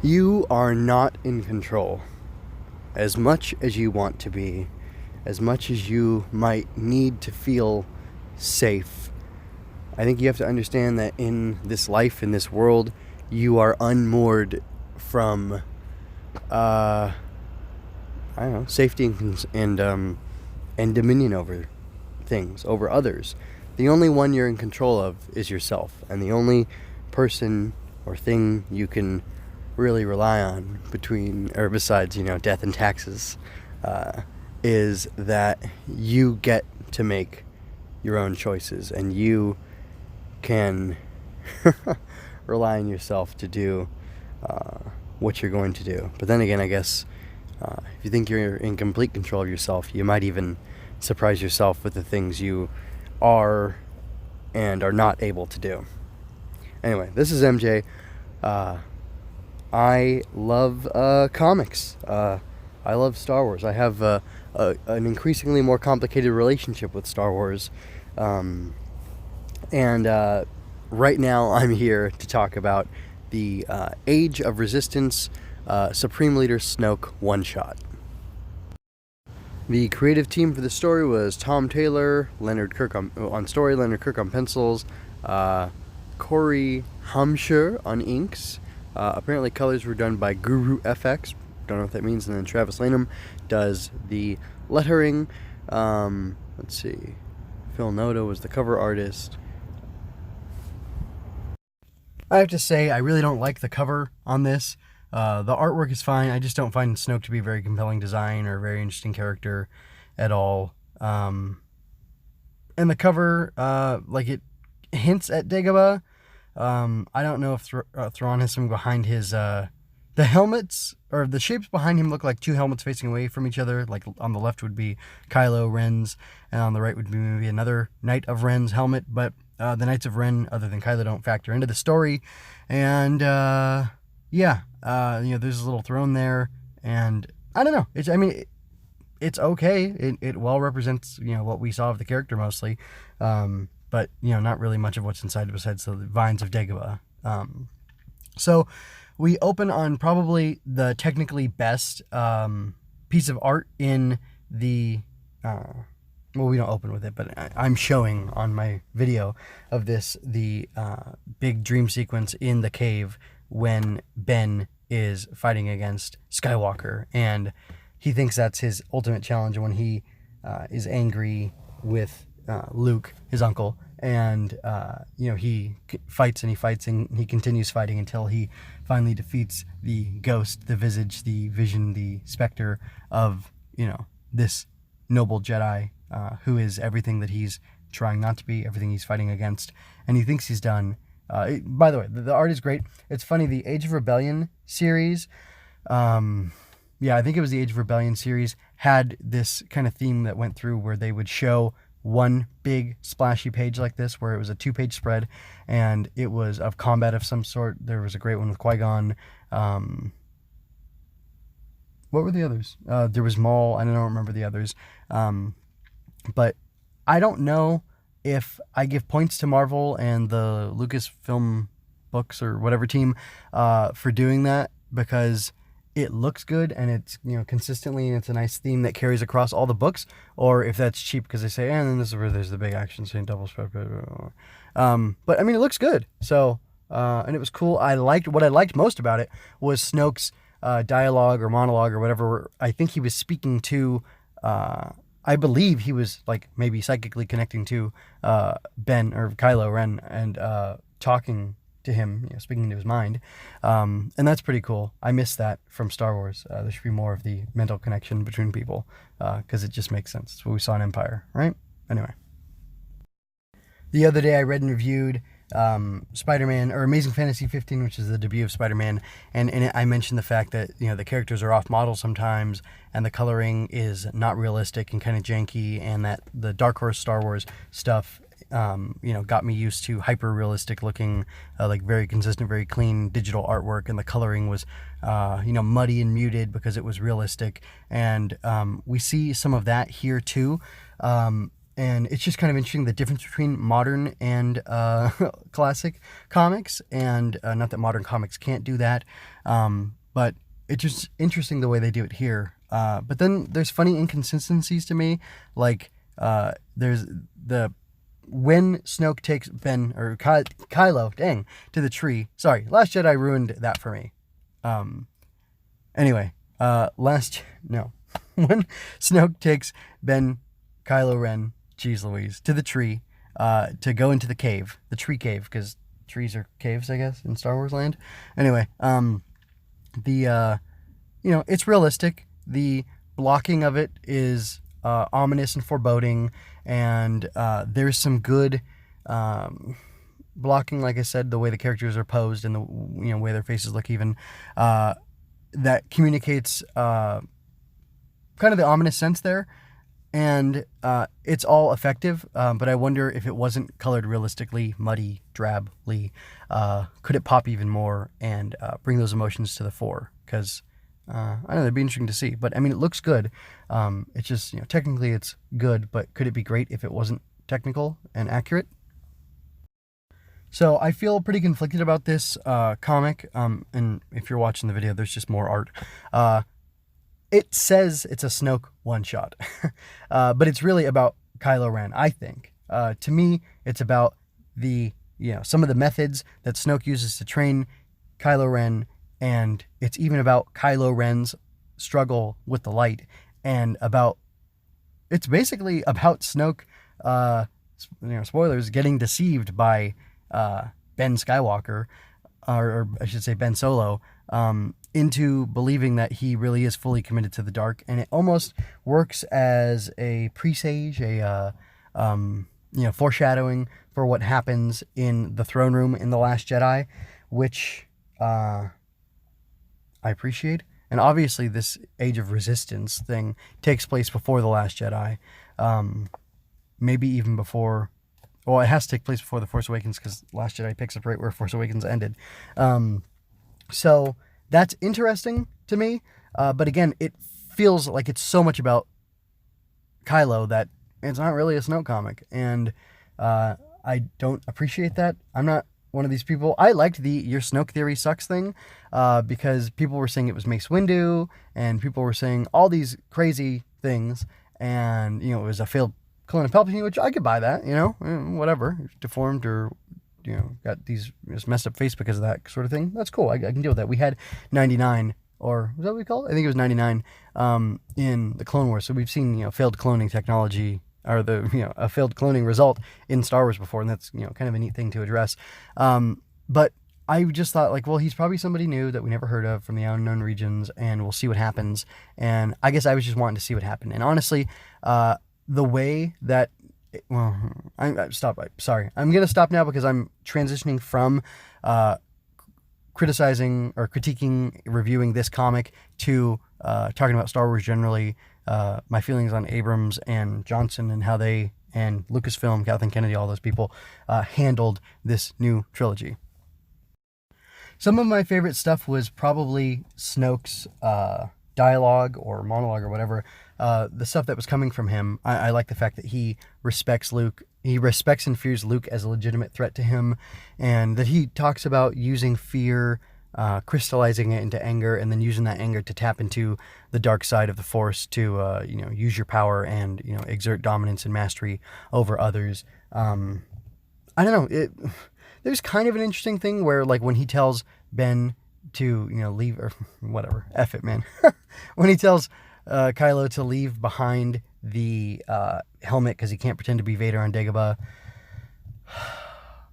You are not in control. As much as you want to be, as much as you might need to feel safe, I think you have to understand that in this life, in this world, you are unmoored from, I don't know, safety and dominion over things, over others. The only one you're in control of is yourself, and the only person or thing you can really rely on besides death and taxes, is that you get to make your own choices, and you can rely on yourself to do what you're going to do. But then again, I guess if you think you're in complete control of yourself, you might even surprise yourself with the things you are and are not able to do. Anyway, this is MJ. I love comics. I love Star Wars. I have an increasingly more complicated relationship with Star Wars. And right now I'm here to talk about the Age of Resistance Supreme Leader Snoke one-shot. The creative team for the story was Tom Taylor, Leonard Kirk on story, Leonard Kirk on pencils, Cory Hamscher on inks. Apparently colors were done by Guru FX. Don't know what that means. And then Travis Lanham does the lettering. Let's see. Phil Noto was the cover artist. I have to say, I really don't like the cover on this. The artwork is fine. I just don't find Snoke to be a very compelling design or a very interesting character at all. And the cover, it hints at Dagobah. I don't know if Thrawn has something behind his, the helmets, or the shapes behind him look like two helmets facing away from each other. Like on the left would be Kylo Ren's, and on the right would be maybe another Knight of Ren's helmet, but the Knights of Ren, other than Kylo, don't factor into the story. And, there's a little throne there, and I don't know. It's okay. It well represents, what we saw of the character mostly. But, not really much of what's inside besides the vines of Dagobah. So we open on probably the technically best piece of art in the... we don't open with it, but I'm showing on my video of this the big dream sequence in the cave when Ben is fighting against Skywalker, and he thinks that's his ultimate challenge when he is angry with Luke, his uncle, and he fights and he fights and he continues fighting until he finally defeats the ghost, the visage, the vision, the specter of this noble Jedi who is everything that he's trying not to be, everything he's fighting against, and he thinks he's done. By the way, the art is great. It's funny, the Age of Rebellion series, I think it was the Age of Rebellion series, had this kind of theme that went through where they would show one big splashy page like this, where it was a 2-page spread, and it was of combat of some sort. There was a great one with Qui-Gon. What were the others? There was Maul. I don't remember the others. But I don't know if I give points to Marvel and the Lucasfilm books or whatever team for doing that, because it looks good and it's consistently, and it's a nice theme that carries across all the books, or if that's cheap because they say, and then this is where there's the big action scene, double spread. But it looks good. So and it was cool. What I liked most about it was Snoke's dialogue or monologue or whatever. I think he was speaking to. I believe he was maybe psychically connecting to Ben or Kylo Ren and talking to him, speaking to his mind, and that's pretty cool. I miss that from Star Wars. There should be more of the mental connection between people, because it just makes sense. It's what we saw in Empire, right? Anyway, the other day I read and reviewed Spider-Man, or Amazing Fantasy 15, which is the debut of Spider-Man, and in it I mentioned the fact that the characters are off model sometimes, and the coloring is not realistic and kind of janky, and that the Dark Horse Star Wars stuff got me used to hyper realistic looking, very consistent, very clean digital artwork, and the coloring was muddy and muted because it was realistic, and we see some of that here too. and it's just kind of interesting the difference between modern and classic comics, and not that modern comics can't do that, but it's just interesting the way they do it here. But then there's funny inconsistencies to me, like there's when Snoke takes Ben or Kylo, to the tree. Sorry, Last Jedi ruined that for me. Anyway, when Snoke takes Ben, Kylo Ren, geez Louise, to the tree, to go into the cave, the tree cave, because trees are caves, I guess, in Star Wars land. Anyway, it's realistic. The blocking of it is ominous and foreboding, and there's some good blocking, like I said, the way the characters are posed and the way their faces look, even that communicates kind of the ominous sense there, and it's all effective. But I wonder if it wasn't colored realistically, muddy, drably, could it pop even more and bring those emotions to the fore? Because I don't know, it'd be interesting to see. But I mean, it looks good. It's just, technically it's good, but could it be great if it wasn't technical and accurate? So I feel pretty conflicted about this comic. And if you're watching the video, there's just more art. It says it's a Snoke one-shot, but it's really about Kylo Ren, I think. To me, it's about some of the methods that Snoke uses to train Kylo Ren, and it's even about Kylo Ren's struggle with the light, and it's basically about Snoke, spoilers, getting deceived by Ben Skywalker, or I should say Ben Solo, into believing that he really is fully committed to the dark. And it almost works as a presage, foreshadowing for what happens in the throne room in The Last Jedi, which I appreciate. And obviously this Age of Resistance thing takes place before The Last Jedi, maybe even before. Well, it has to take place before The Force Awakens, because Last Jedi picks up right where Force Awakens ended. So that's interesting to me. But again, it feels like it's so much about Kylo that it's not really a Snoke comic. And I don't appreciate that. I'm not one of these people. I liked the "your Snoke theory sucks" thing, because people were saying it was Mace Windu, and people were saying all these crazy things, and it was a failed clone of Palpatine, which I could buy that, whatever, deformed or got these messed up face because of that sort of thing. That's cool. I can deal with that. We had 99, or was that what we called it? I think it was 99 in the Clone Wars. So we've seen failed cloning technology, or a failed cloning result in Star Wars before, and that's kind of a neat thing to address. But I just thought, well, he's probably somebody new that we never heard of from the unknown regions, and we'll see what happens. And I guess I was just wanting to see what happened. And honestly, the way that, sorry, I'm going to stop now because I'm transitioning from criticizing or critiquing, reviewing this comic to talking about Star Wars generally, my feelings on Abrams and Johnson and how they, and Lucasfilm, Kathleen Kennedy, all those people handled this new trilogy. Some of my favorite stuff was probably Snoke's dialogue or monologue or whatever, the stuff that was coming from him. I like the fact that he respects Luke. He respects and fears Luke as a legitimate threat to him, and that he talks about using fear, crystallizing it into anger, and then using that anger to tap into the dark side of the Force to use your power and exert dominance and mastery over others. I don't know. There's kind of an interesting thing where, like, when he tells Ben to leave, or whatever, F it, man. When he tells Kylo to leave behind the helmet because he can't pretend to be Vader on Dagobah.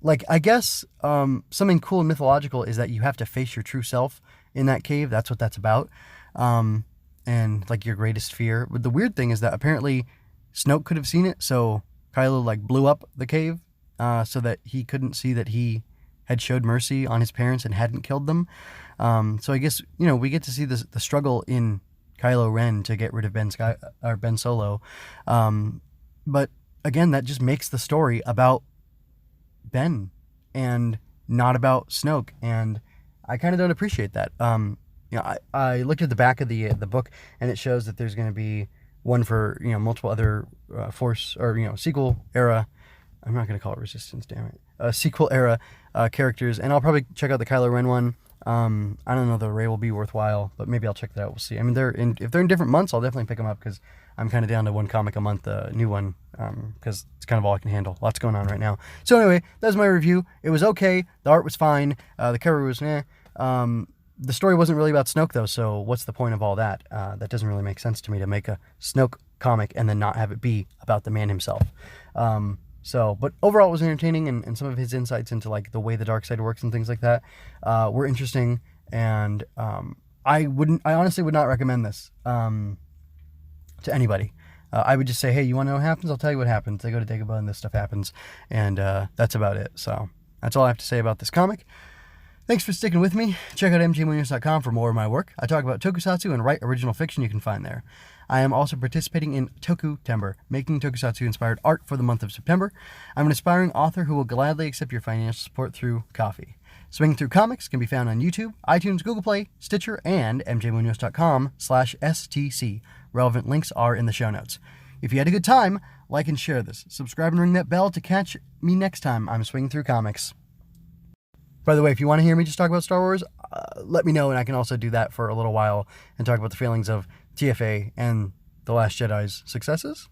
Like, I guess something cool and mythological is that you have to face your true self in that cave. That's what that's about. And like your greatest fear. But the weird thing is that apparently Snoke could have seen it, so Kylo like blew up the cave so that he couldn't see that he had showed mercy on his parents and hadn't killed them. So I guess we get to see the struggle in Kylo Ren to get rid of Ben Solo. But again, that just makes the story about Ben and not about Snoke, and I kind of don't appreciate that. I looked at the back of the book, and it shows that there's going to be one for, multiple other Force or, sequel era. I'm not going to call it Resistance, damn it. Sequel era characters. And I'll probably check out the Kylo Ren one. I don't know, the Rey will be worthwhile, but maybe I'll check that out. We'll see. I mean, if they're in different months, I'll definitely pick them up because I'm kind of down to one comic a month, new one, because it's kind of all I can handle. Lots going on right now. So anyway, that was my review. It was okay. The art was fine. The cover was eh. The story wasn't really about Snoke, though, so what's the point of all that? That doesn't really make sense to me, to make a Snoke comic and then not have it be about the man himself. But overall it was entertaining, and some of his insights into like the way the dark side works and things like that were interesting, and I honestly would not recommend this to anybody. I would just say, hey, you want to know what happens? I'll tell you what happens. They go to Dagobah and this stuff happens, and that's about it. So that's all I have to say about this comic. Thanks for sticking with me. Check out mjmunoz.com for more of my work. I talk about tokusatsu and write original fiction you can find there. I am also participating in Toku-tember, making tokusatsu-inspired art for the month of September. I'm an aspiring author who will gladly accept your financial support through coffee. Swinging Through Comics can be found on YouTube, iTunes, Google Play, Stitcher, and mjmunoz.com/STC. Relevant links are in the show notes. If you had a good time, like and share this. Subscribe and ring that bell to catch me next time I'm swinging through comics. By the way, if you want to hear me just talk about Star Wars, let me know, and I can also do that for a little while and talk about the feelings of TFA and The Last Jedi's successes.